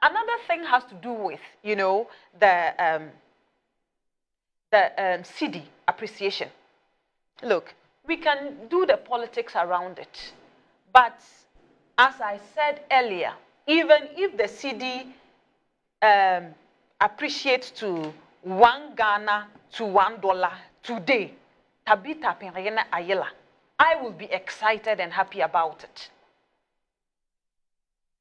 Another thing has to do with, the Cedi appreciation. Look, we can do the politics around it, but as I said earlier, even if the Cedi appreciates to 1 Ghana to $1 today, Tabitha Ayillah, I will be excited and happy about it.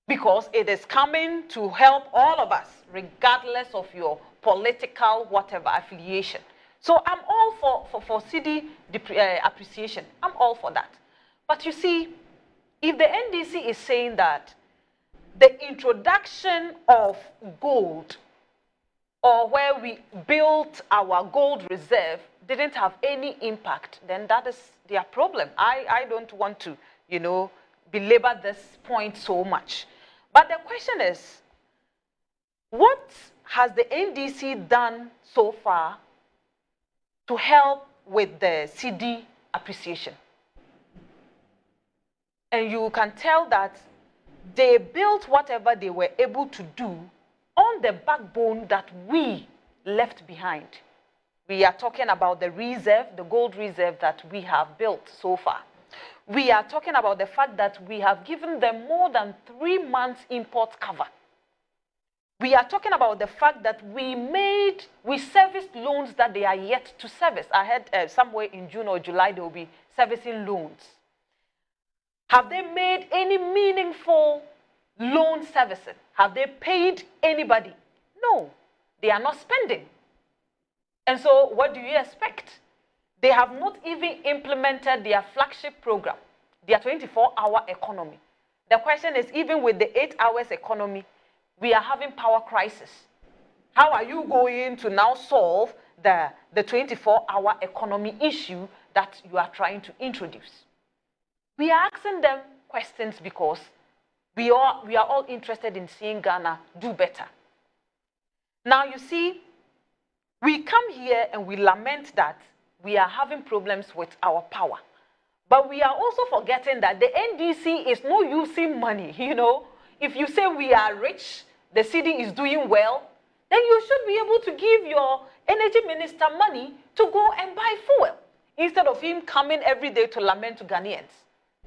Because it is coming to help all of us, regardless of your political whatever affiliation. So I'm all for Cedi appreciation. I'm all for that. But you see, if the NDC is saying that the introduction of gold, or where we built our gold reserve, didn't have any impact, then that is their problem. I don't want to, belabor this point so much. But the question is, what has the NDC done so far to help with the Cedi appreciation? And you can tell that they built whatever they were able to do on the backbone that we left behind. We are talking about the reserve, the gold reserve that we have built so far. We are talking about the fact that we have given them more than 3 months import cover. We are talking about the fact that we serviced loans that they are yet to service. I heard somewhere in June or July they will be servicing loans. Have they made any meaningful loan servicing? Have they paid anybody? No, they are not spending. And so what do you expect? They have not even implemented their flagship program, their 24-hour economy. The question is, even with the 8 hours economy, we are having power crisis. How are you going to now solve the 24-hour economy issue that you are trying to introduce? We are asking them questions because we are all interested in seeing Ghana do better. Now, you see, we come here and we lament that we are having problems with our power. But we are also forgetting that the NDC is not using money, If you say we are rich, the city is doing well, then you should be able to give your energy minister money to go and buy fuel, instead of him coming every day to lament to Ghanaians.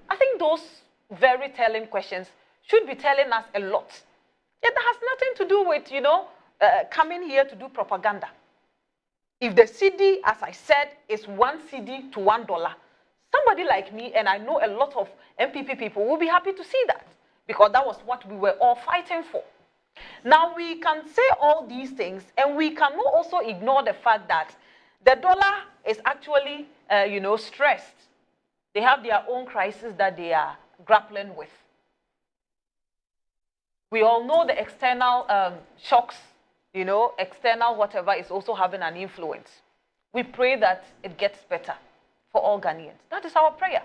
I think those very telling questions should be telling us a lot. It has nothing to do with, coming here to do propaganda. If the Cedi, as I said, is 1 Cedi to $1, somebody like me, and I know a lot of MPP people, will be happy to see that, because that was what we were all fighting for. Now, we can say all these things, and we cannot also ignore the fact that the dollar is actually, stressed. They have their own crisis that they are grappling with. We all know the external shocks, external whatever is also having an influence. We pray that it gets better for all Ghanaians. That is our prayer.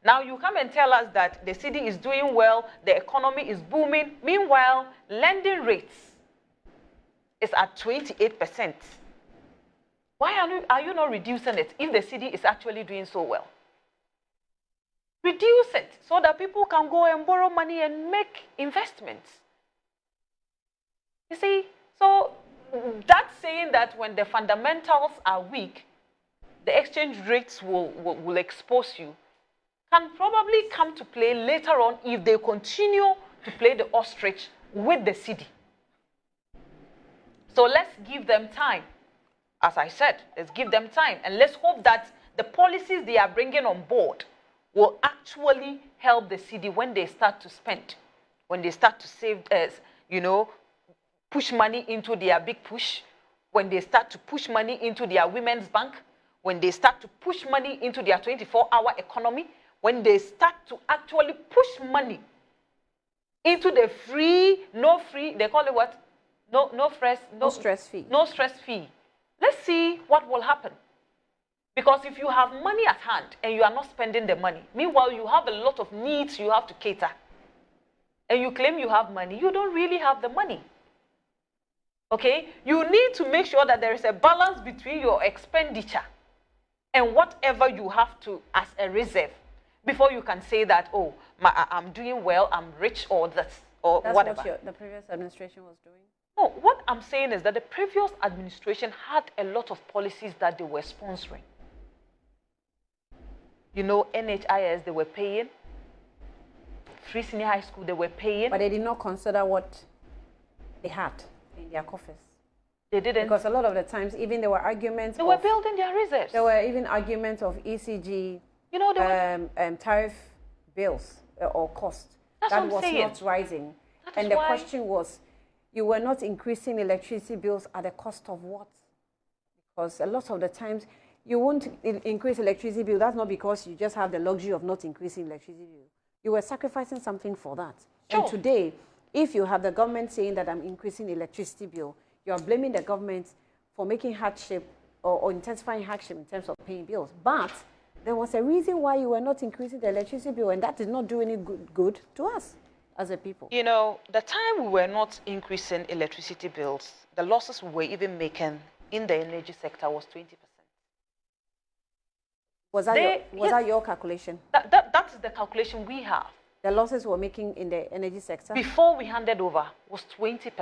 Now you come and tell us that the city is doing well, the economy is booming. Meanwhile, lending rates is at 28%. Why are you not reducing it if the city is actually doing so well? Reduce it so that people can go and borrow money and make investments. You see, so that's saying that when the fundamentals are weak, the exchange rates will expose you, can probably come to play later on if they continue to play the ostrich with the city. So let's give them time. As I said, let's give them time. And let's hope that the policies they are bringing on board will actually help the city when they start to spend, when they start to save, push money into their big push, when they start to push money into their women's bank, when they start to push money into their 24-hour economy, when they start to actually push money into the they call it what? No stress fee. No stress fee. Let's see what will happen. Because if you have money at hand and you are not spending the money, meanwhile you have a lot of needs you have to cater, and you claim you have money, you don't really have the money. Okay? You need to make sure that there is a balance between your expenditure and whatever you have to as a reserve before you can say that, oh, I'm doing well, I'm rich, or this. or That's whatever. what the previous administration was doing? No, what I'm saying is that the previous administration had a lot of policies that they were sponsoring. You know, NHIS, they were paying. Free senior high school, they were paying. But they did not consider what they had in their coffers. They didn't. Because a lot of the times, even there were arguments. They were building their reserves. There were even arguments of ECG, you know, tariff bills or cost. That's that what I'm was saying. not rising. That and is the why question was, you were not increasing electricity bills at the cost of what? Because a lot of the times, you won't increase electricity bill. That's not because you just have the luxury of not increasing electricity bill. You were sacrificing something for that. Sure. And today, if you have the government saying that I'm increasing electricity bill, you are blaming the government for making hardship or intensifying hardship in terms of paying bills. But there was a reason why you were not increasing the electricity bill, and that did not do any good to us as a people. You know, the time we were not increasing electricity bills, the losses we were even making in the energy sector was 20%. Was that your calculation? That's the calculation we have. The losses we're making in the energy sector? Before we handed over was 20%.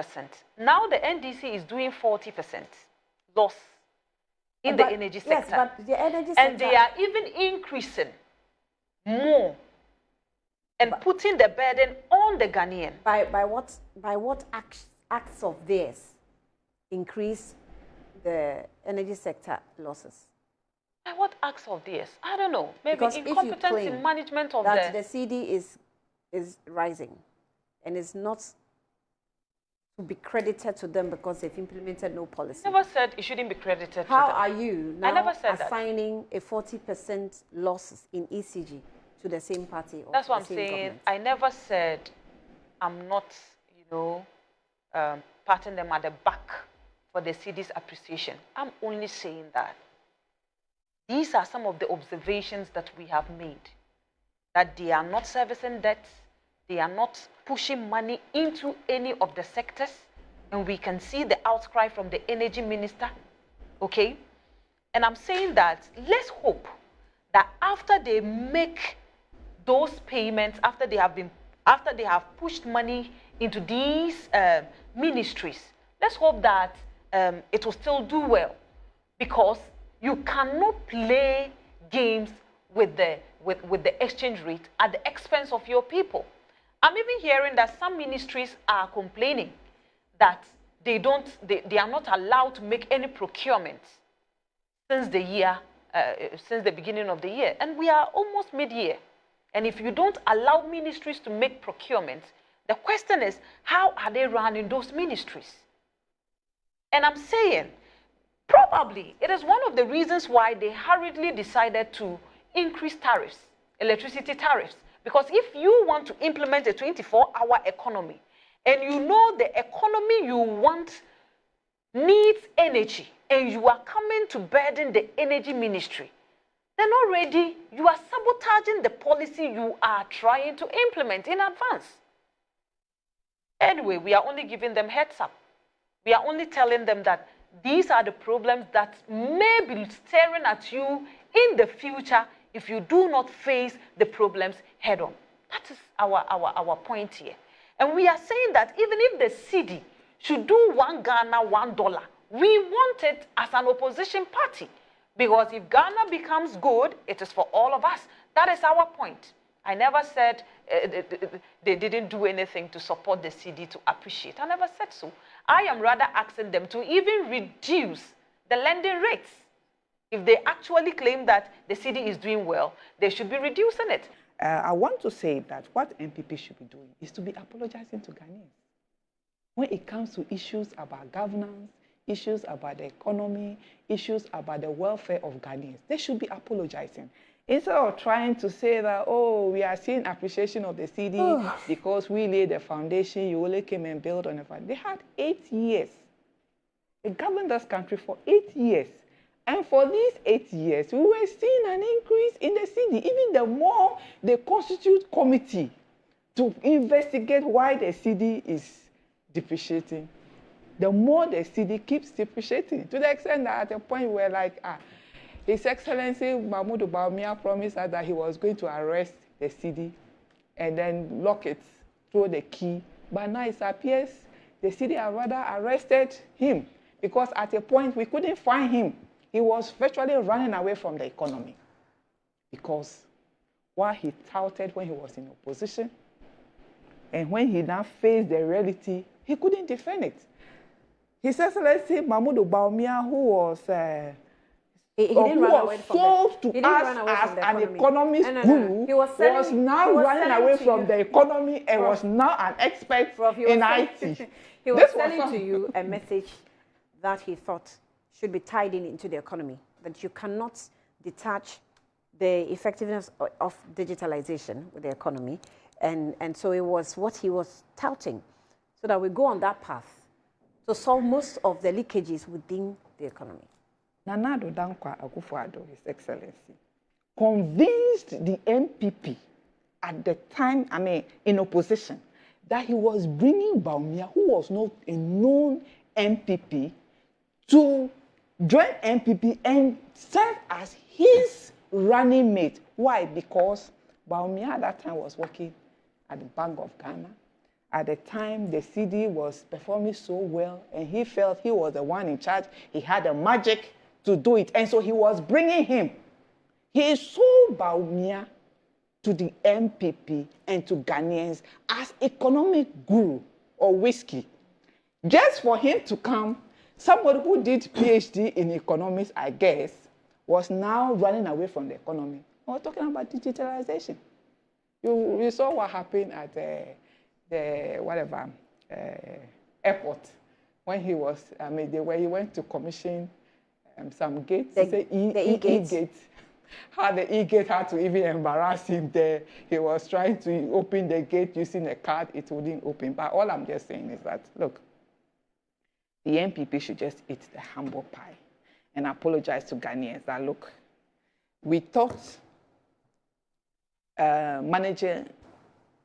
Now the NDC is doing 40% loss in the energy sector. Yes, but the energy sector... And they are even increasing more and putting the burden on the Ghanaian. By what acts of theirs increase the energy sector losses? By what acts of theirs? I don't know. Maybe Because incompetence in management of that the CD is rising and is not to be credited to them because they've implemented no policy. I never said it shouldn't be credited to them. How are you now assigning a 40% losses in ECG to the same party? Or that's what I'm saying. Government? I never said I'm not, you know, patting them at the back for the CD's appreciation. I'm only saying that these are some of the observations that we have made, that they are not servicing debts, they are not pushing money into any of the sectors, and we can see the outcry from the energy minister, okay? And I'm saying that let's hope that after they make those payments, after they have pushed money into these ministries, let's hope that it will still do well, because you cannot play games with the exchange rate at the expense of your people. I'm even hearing that some ministries are complaining that they are not allowed to make any procurements since the beginning of the year, and we are almost mid-year. And if you don't allow ministries to make procurements, the question is, how are they running those ministries? And I'm saying, probably it is one of the reasons why they hurriedly decided to increase tariffs, electricity tariffs. Because if you want to implement a 24-hour economy, and you know the economy you want needs energy, and you are coming to burden the energy ministry, then already you are sabotaging the policy you are trying to implement in advance. Anyway, we are only giving them heads up. We are only telling them that these are the problems that may be staring at you in the future if you do not face the problems head on. That is our point here. And we are saying that even if the Cedi should do $1 Ghana, $1, we want it as an opposition party. Because if Ghana becomes good, it is for all of us. That is our point. I never said they didn't do anything to support the Cedi to appreciate. I never said so. I am rather asking them to even reduce the lending rates. If they actually claim that the Cedi is doing well, they should be reducing it. I want to say that what MPP should be doing is to be apologizing to Ghanaians. When it comes to issues about governance, issues about the economy, issues about the welfare of Ghanaians, they should be apologizing. Instead of trying to say that, oh, we are seeing appreciation of the Cedi because we laid the foundation, you only came and built on the foundation. They had 8 years. They governed this country for 8 years. And for these 8 years, we were seeing an increase in the Cedi. Even the more they constitute committee to investigate why the Cedi is depreciating, the more the Cedi keeps depreciating. To the extent that at a point we're like, His Excellency Mahmoud Bawumia promised us that he was going to arrest the Cedi and then lock it, throw the key But now it appears the city had rather arrested him because at a point we couldn't find him. He was virtually running away from the economy because what he touted when he was in opposition and when he now faced the reality, he couldn't defend it. His Excellency Mahmoud Bawumia, who was he didn't run away from sold the, to us as an economist guru, He was now running away from the economy and was now an expert in IT. He was selling to you a message that he thought should be tied into the economy, that you cannot detach the effectiveness of digitalization with the economy. And so it was what he was touting, so that we go on that path to solve most of the leakages within the economy. Nana Addo Dankwa Akufo-Addo, His Excellency, convinced the MPP at the time, in opposition, that he was bringing Bawumia, who was not a known MPP, to join MPP and serve as his running mate. Why? Because Bawumia at that time was working at the Bank of Ghana. At the time, the Cedi was performing so well, and he felt he was the one in charge. He had the magic to do it, and so he was bringing him. He sold Bawumia to the MPP and to Ghanaians as economic guru or whiskey. Just for him to come, somebody who did PhD in economics, I guess, was now running away from the economy. We're talking about digitalization. You saw what happened at the airport when he was, where he went to commission some gates. The e-gates. How the e-gate had to even embarrass him there. He was trying to open the gate using a card. It wouldn't open. But all I'm just saying is that, look, the MPP should just eat the humble pie and apologize to Ghanaians that, look, we thought managing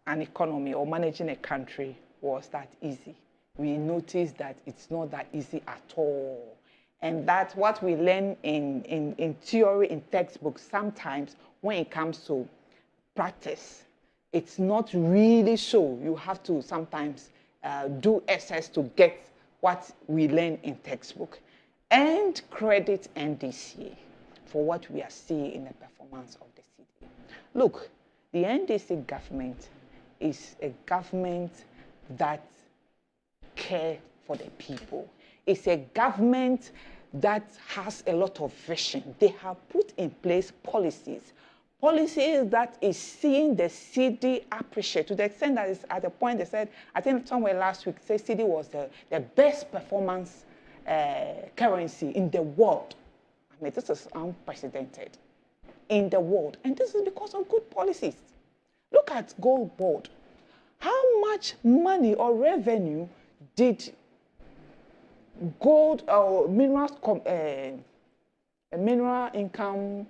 an economy or managing a country was that easy. We noticed that it's not that easy at all. And that's what we learn in theory, in textbooks. Sometimes when it comes to practice, it's not really so. You have to sometimes do excess to get what we learn in textbook. And credit NDC for what we are seeing in the performance of the city. Look, the NDC government is a government that cares for the people. It's a government that has a lot of vision. They have put in place policies that is seeing the city appreciate to the extent that it's at the point they said, I think somewhere last week, say city was the best performance currency in the world. I mean, this is unprecedented in the world. And this is because of good policies. Look at Gold Board. How much money or revenue did gold or mineral income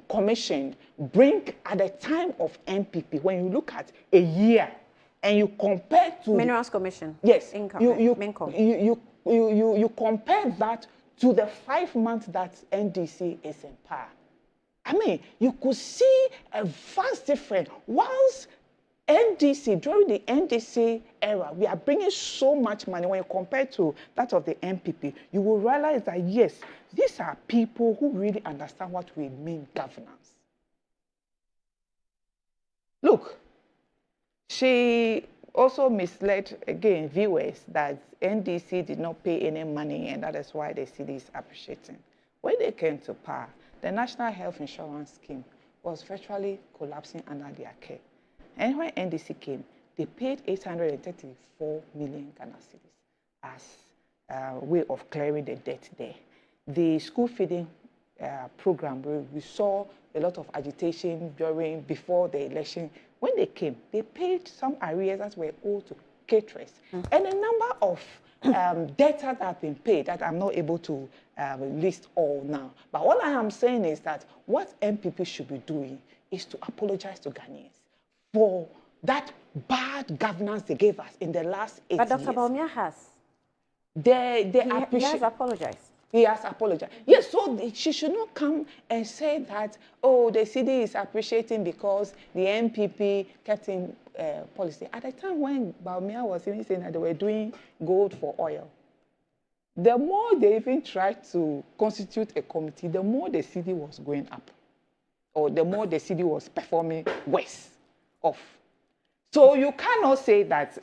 commission bring at the time of MPP? When you look at a year and you compare to Minerals Commission. Yes, income. You compare that to the 5 months that NDC is in power. I mean, you could see a vast difference. Whilst NDC, during the NDC era, we are bringing so much money. When you compare to that of the MPP, you will realize that, yes, these are people who really understand what we mean governance. Look, she also misled, again, viewers that NDC did not pay any money, and that is why the city is appreciating. When they came to power, the National Health Insurance Scheme was virtually collapsing under their care. And when NDC came, they paid 834 million Ghana cedis as a way of clearing the debt there. The school feeding program, we saw a lot of agitation before the election. When they came, they paid some arrears that were owed to caterers. And a number of data that have been paid that I'm not able to list all now. But all I am saying is that what MPP should be doing is to apologize to Ghanaians for that bad governance they gave us in the last 8 years. But Dr. Bawumia has. He has apologized. He has apologized. Yes, so she should not come and say that, oh, the city is appreciating because the MPP kept him policy. At the time when Baumia was even saying that they were doing gold for oil, the more they even tried to constitute a committee, the more the Cedi was going up, or the more the Cedi was performing worse off. So you cannot say that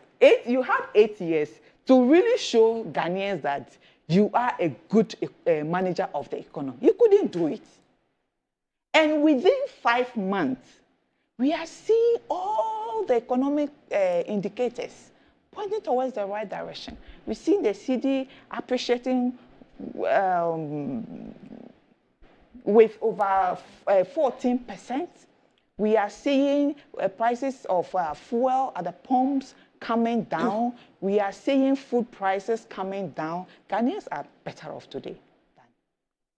you have 8 years to really show Ghanaians that you are a good manager of the economy. You couldn't do it. And within 5 months, we are seeing all the economic indicators pointing towards the right direction. We've seen the Cedi appreciating with over 14%. We are seeing prices of fuel at the pumps coming down. We are seeing food prices coming down. Ghanaians are better off today than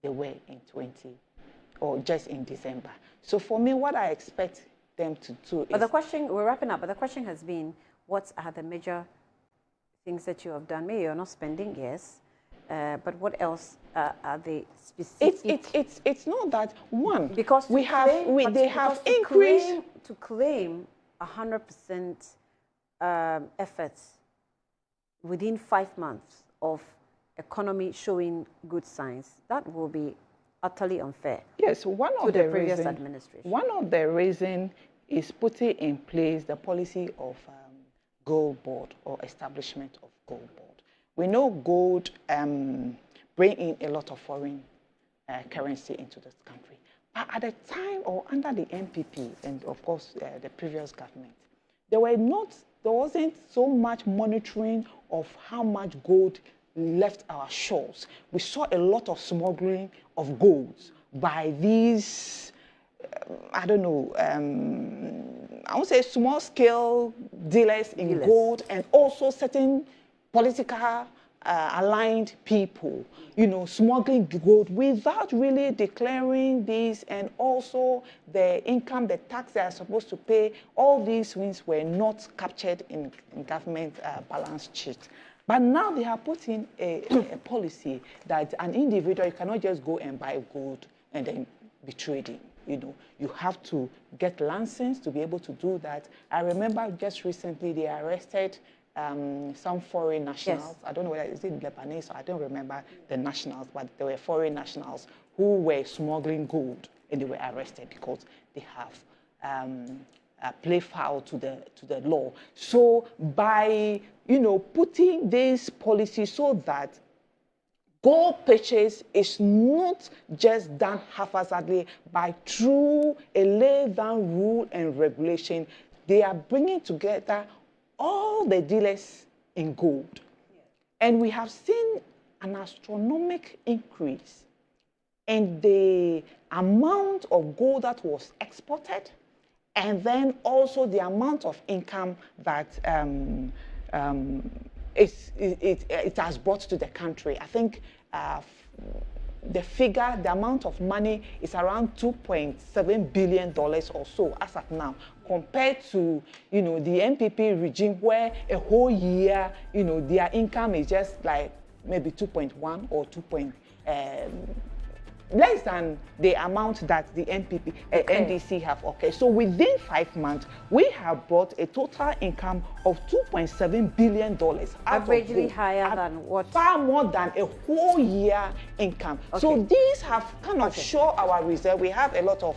they were in 20 or just in December. So for me, what I expect them to do is... But the question, we're wrapping up, but the question has been, what are the major things that you have done? Maybe you're not spending, yes, but what else are the specific? It's not that one, because they have increased to claim 100% efforts within 5 months of economy showing good signs. That will be utterly unfair. Yes, one of the previous administration. One of the reasons is putting in place the policy of gold board or establishment of gold board. We know gold bring in a lot of foreign currency into this country. But at the time or under the MPP and of course the previous government, there wasn't so much monitoring of how much gold left our shores. We saw a lot of smuggling of gold by these, I don't know, I would say small-scale dealers in gold, and also certain political aligned people, you know, smuggling gold without really declaring this, and also the income, the tax they are supposed to pay. All these things were not captured in government balance sheet. But now they have put in a policy that an individual, you cannot just go and buy gold and then be trading. You know, you have to get license to be able to do that. I remember just recently they arrested some foreign nationals. Yes. I don't know whether it's in Lebanese, I don't remember the nationals, but there were foreign nationals who were smuggling gold, and they were arrested because they have play foul to the law. So by, you know, putting this policy so that gold purchase is not just done haphazardly, but through a laid-down rule and regulation, they are bringing together all the dealers in gold. Yeah. And we have seen an astronomical increase in the amount of gold that was exported, and then also the amount of income that it has brought to the country. I think the figure, the amount of money is around $2.7 billion or so as of now, compared to, you know, the MPP regime where a whole year, you know, their income is just like maybe 2.1 or 2. Less than the amount that the MPP, NDC have. Okay, so within 5 months, we have brought a total income of $2.7 billion. Averagely higher than what? Far more than a whole year income. Okay. So these have kind of show our reserve. We have a lot of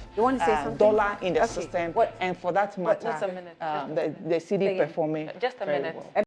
dollar in the system, and for that matter, the Cedi performing just a minute. Well.